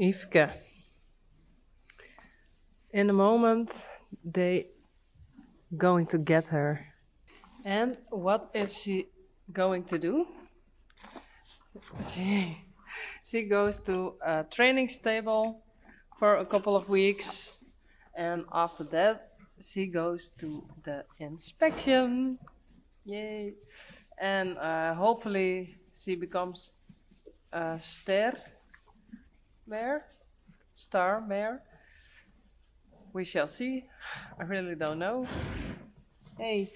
Yvke. In a moment, they going to get her. And what is she going to do? She goes to a training stable for a couple of weeks, and after that, she goes to the inspection. Yay! And hopefully, she becomes a star mare. We shall see. I really don't know. Hey,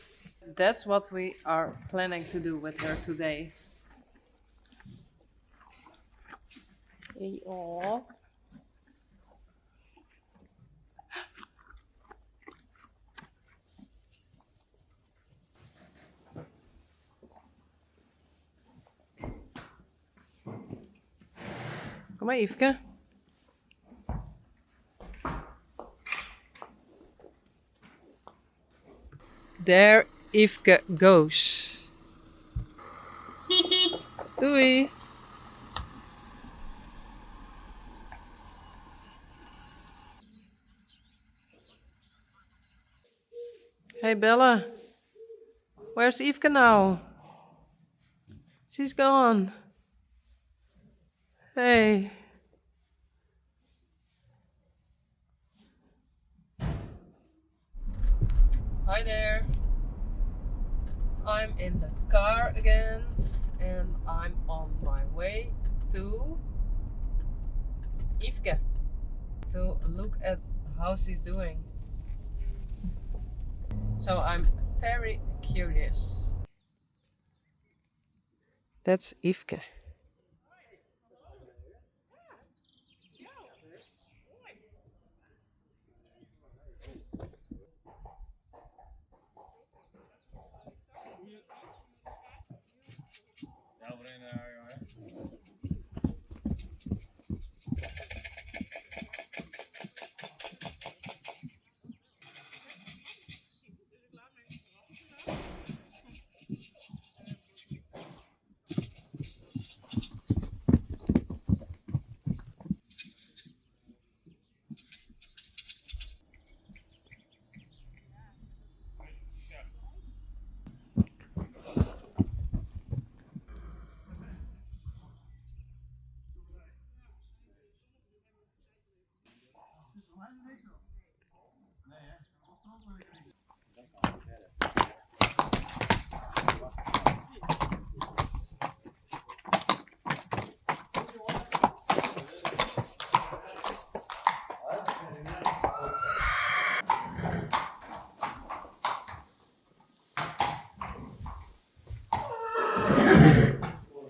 that's what we are planning to do with her today. Hey, aw. Kom maar, Yvke. There Yvke goes. Doei. Hey Bella, where's Yvke now? She's gone. Hey. Hi there. I'm in the car again and I'm on my way to Yvke to look at how she's doing. So I'm very curious. That's Yvke.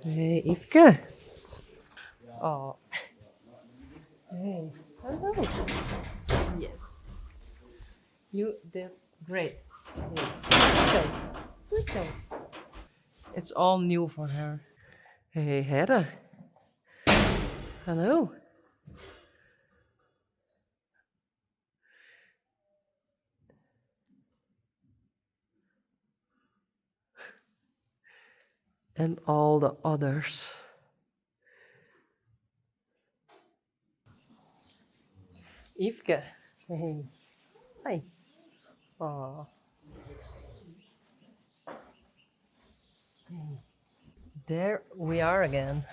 Hey Yvke. Oh. Hey. Hello. Yes. You did great. Hey. Good day. It's all new for her. Hey Hedda. Hello. And all the others. Yvke. Hey. Hi. Oh. There we are again.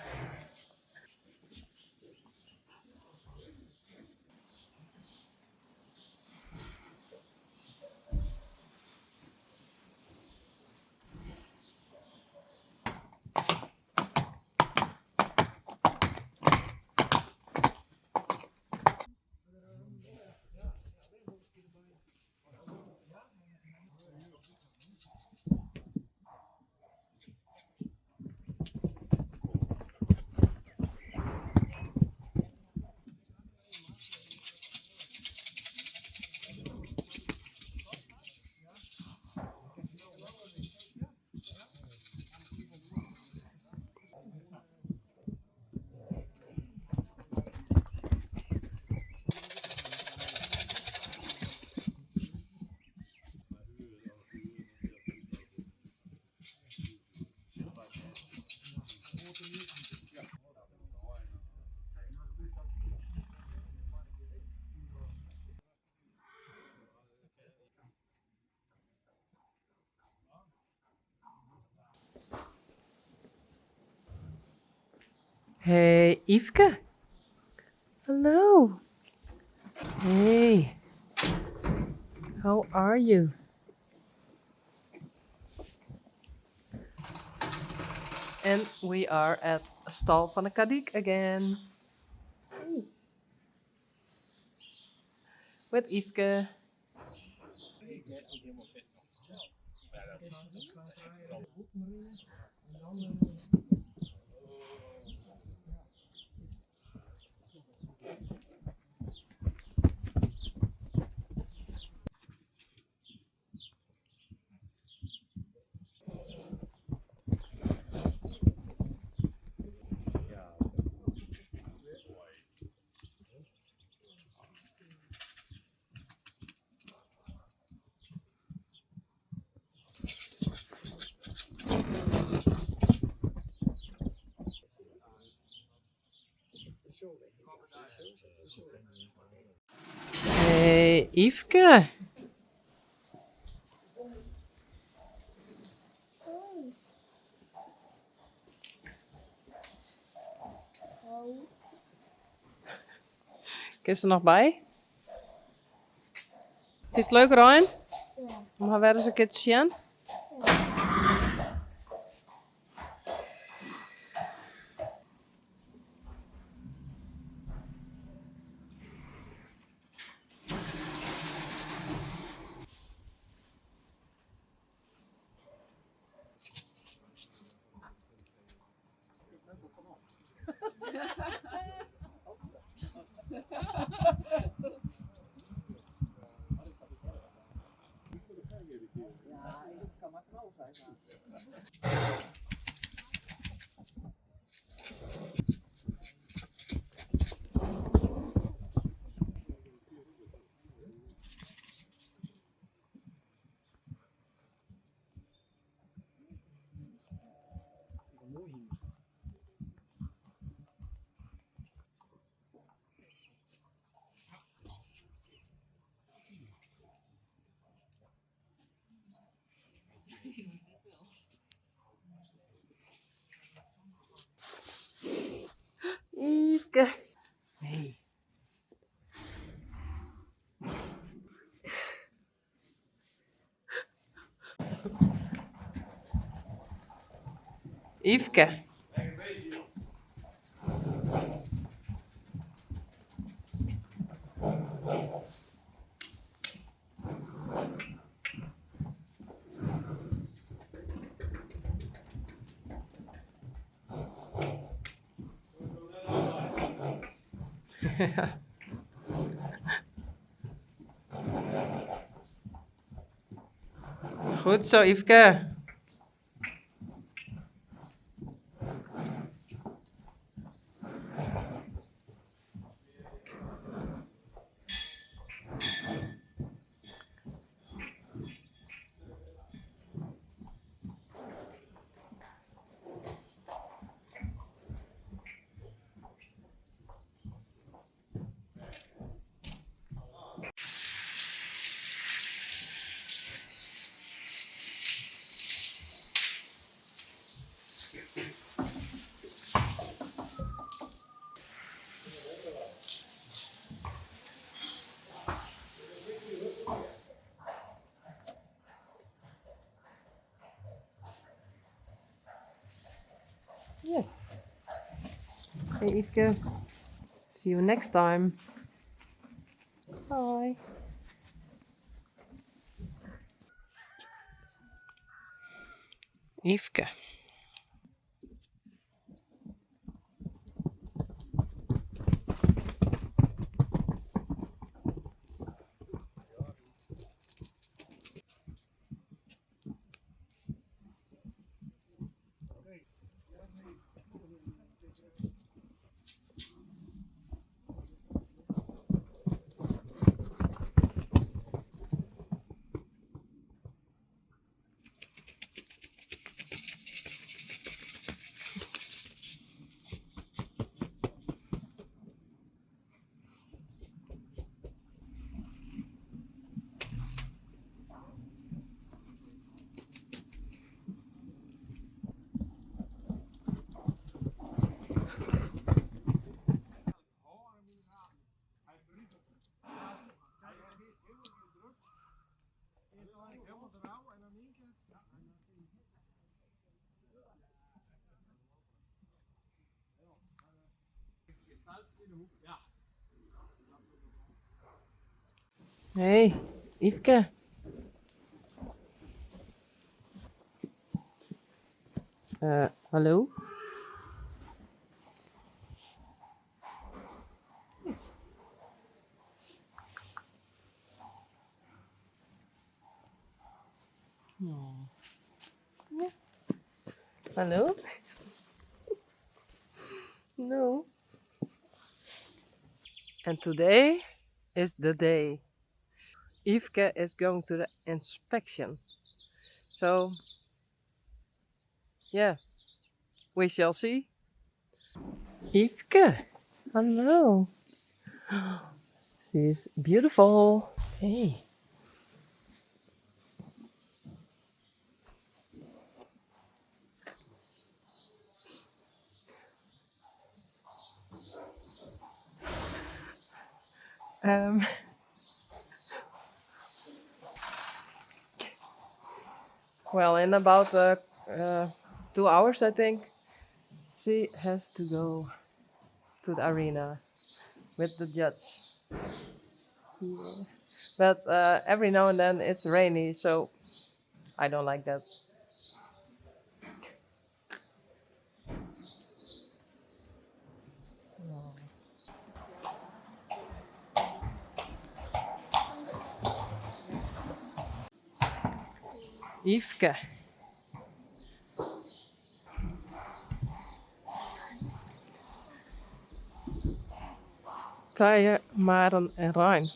Hey, Yfke. Hello. Hey. How are you? And we are at Stal van de Kadik again. With Yfke. Hey, Yfke. Is er nog bij? Het is leuk, Ryan? Ja. Om haar weer eens een keer te zien? Yfke. Hey. Yfke. Goed zo, Yfke. Yes. Hey, Yfke. See you next time. Bye. Yfke. Hey, Yvke. Hallo? Hallo? No. And today is the day. Yvke is going to the inspection. So, yeah, we shall see. Yvke, hello. She's beautiful. Hey. Um, well, in about 2 hours, I think, she has to go to the arena with the judge. Yeah. But every now and then it's rainy, so I don't like that. Yvke. Taaie, Maren en Rijn.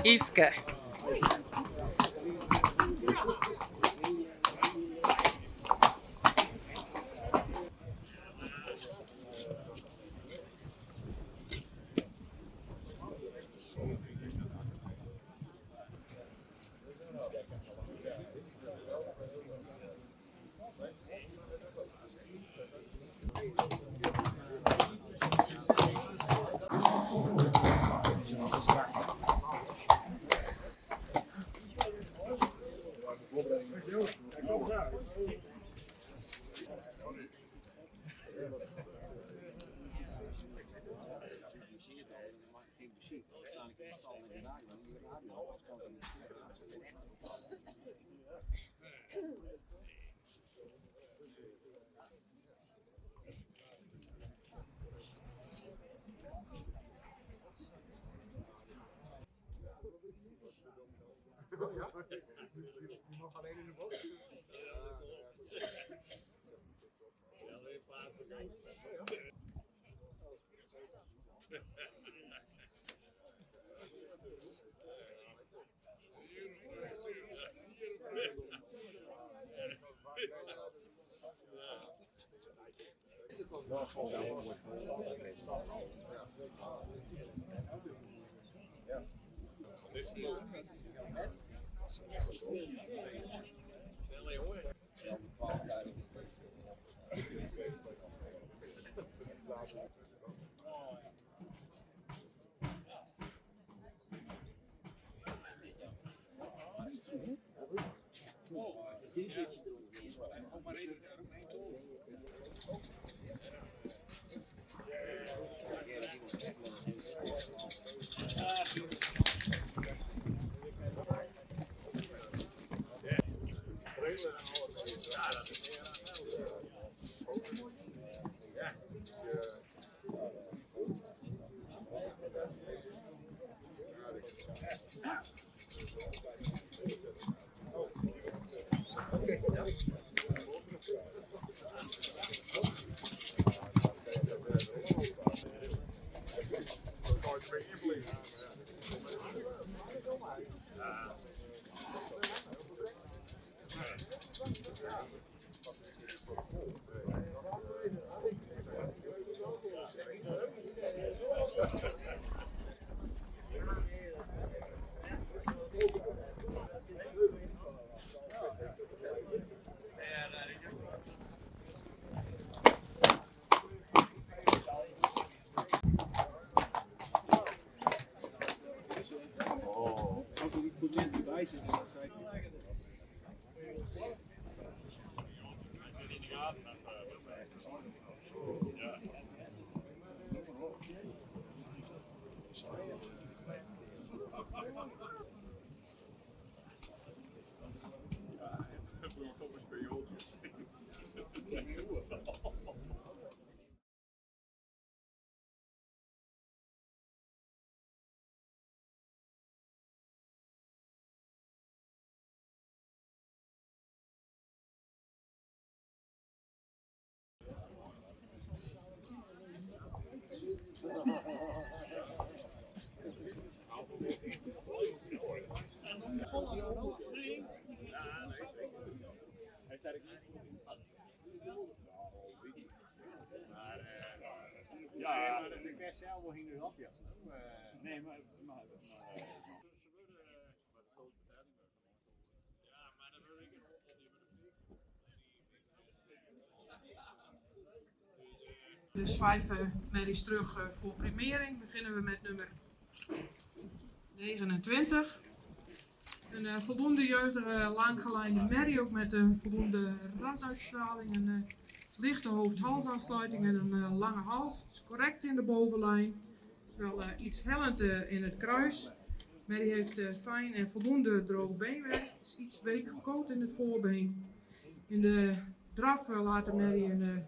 Yvke. Ja, de kerstzelf ging er op, ja. Nee, maar Dus 5 merries terug voor primering. Beginnen we met nummer 29. Een voldoende jeugdige langgelijnde merrie, ook met een voldoende rasuitstraling, een lichte hoofd-halsaansluiting en een lange hals. Is correct in de bovenlijn, is wel iets hellend in het kruis. Merrie heeft fijn en voldoende droog beenwerk, is iets week gekoot in het voorbeen. In de draf laat de merrie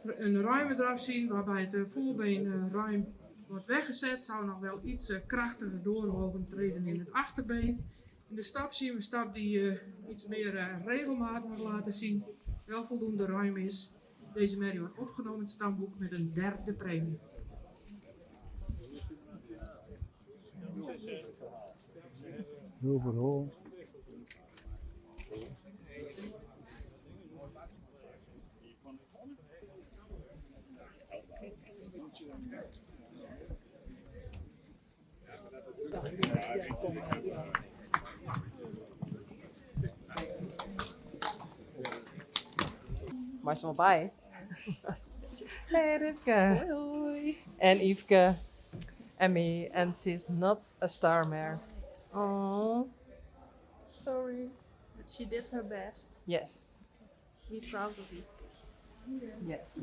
een ruime draf zien, waarbij het voorbeen ruim wordt weggezet. Zou nog wel iets krachtiger door mogen treden in het achterbeen. In de stap zien we een stap die iets meer regelmaat mag laten zien, wel voldoende ruim is. Deze merrie wordt opgenomen in het stamboek met een 3e premie. overal. Maar is er wel bij. Hey Ritske. Hoi hoi. En Yvke. En me. And she's not a star mare. Oh. Sorry. But she did her best. Yes. Be proud of you. Yes.